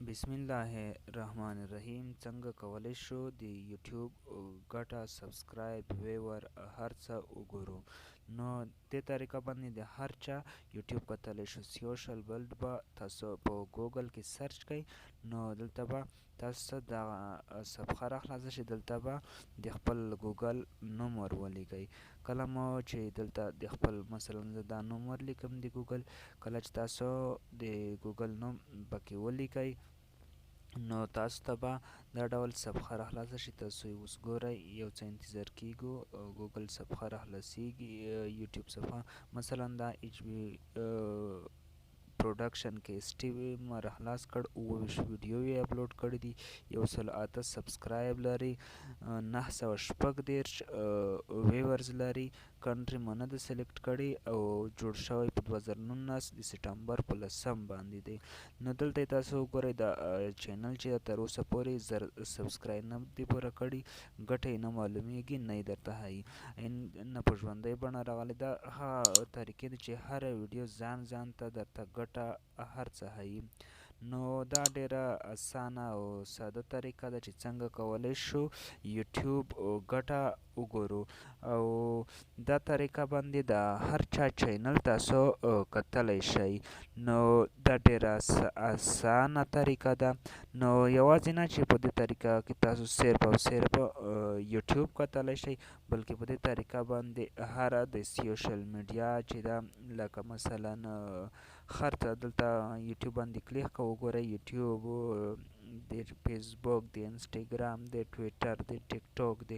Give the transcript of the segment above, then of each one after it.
बिस्मिल्लाहिर्रहमानिर्रहीम। څنګه کولی شو د یوټیوب ګټه سبسکرایب ویور هر څه وګورو. نو دې طریقه باندې د هر چا یوټیوب کتلی شو. سوشل ورلډ به تاسو په ګوګل کې سرچ کئ، نو دلته به تاسو ته دغه صفحه راخلاصه شي. دلته به د خپل ګوګل نوم ور ولیکئ. کله مو چې دلته د خپل مثلا زه دا نوم ورلیکم د ګوګل، کله چې تاسو د ګوګل نوم پکې ولیکئ نو تاسو ته به دا ډول صفحه راخلاصه شي. تاسو یې اوس ګورئ، یو څه انتظار کیږو، ګوګل صفحه راخلاصیږي. یوټیوب صفحه مثلا دا ایچ بی پروډکشن کې سټیوي ما راخلاص کړ، 29 ویډیو یې اپلوډ کړي دي، 108 سبسکرایب لري، 914 ویورز لري، کنټري مو نه ده سلیکټ کړي او جوړ شوی په 2019 د سپټمبر په 10 باندې دی. نو دلته تاسو وګورئ دا چینل چې تر اوسه پورې 1000 سبسکرایب نه دي پوره کړي، ګټه یې نه معلومیږي، نه یې درته ښایي، نه په ژوندۍ بڼه راغلی. دا هغه طریقې دي چې هره ویډیو ځان ته درته ګټه هر څه ښایي. نو دا ډیره اسانه او ساده طریقه ده چې څنګه کولی شو یوټیوب ګټه وګورو، او دا طریقه باندې د هر چا چینل تاسو کتلی شئ. نو دا ډیره اسانه طریقه ده. نو یوازې نه چې په دې طریقه کې تاسو صرف او صرف یوټیوب کتلی شئ، بلکې په دې طریقه باندې هره د سوشل میډیا چې ده، لکه مثلا خرته دلته یوټیوب باندې کلیک کوو، وګورئ یوټیوب د فیسبوک د انسټاګرام د ټویټر د ټیک ټاک د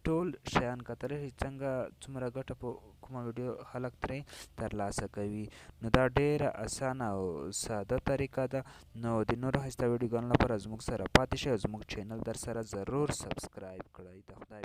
ټول شیان کتلی شئ، څنګه څومره ګټه په کومه ویډیو خلک ترې ترلاسه کوي. نو دا ډیره اسانه او ساده طریقه ده. نو د نورو ښایسته ویډیوګانو لپاره زموږ سره پاتې شئ او زموږ چینل در سره ضرور سبسکرایب کړئ. د خدای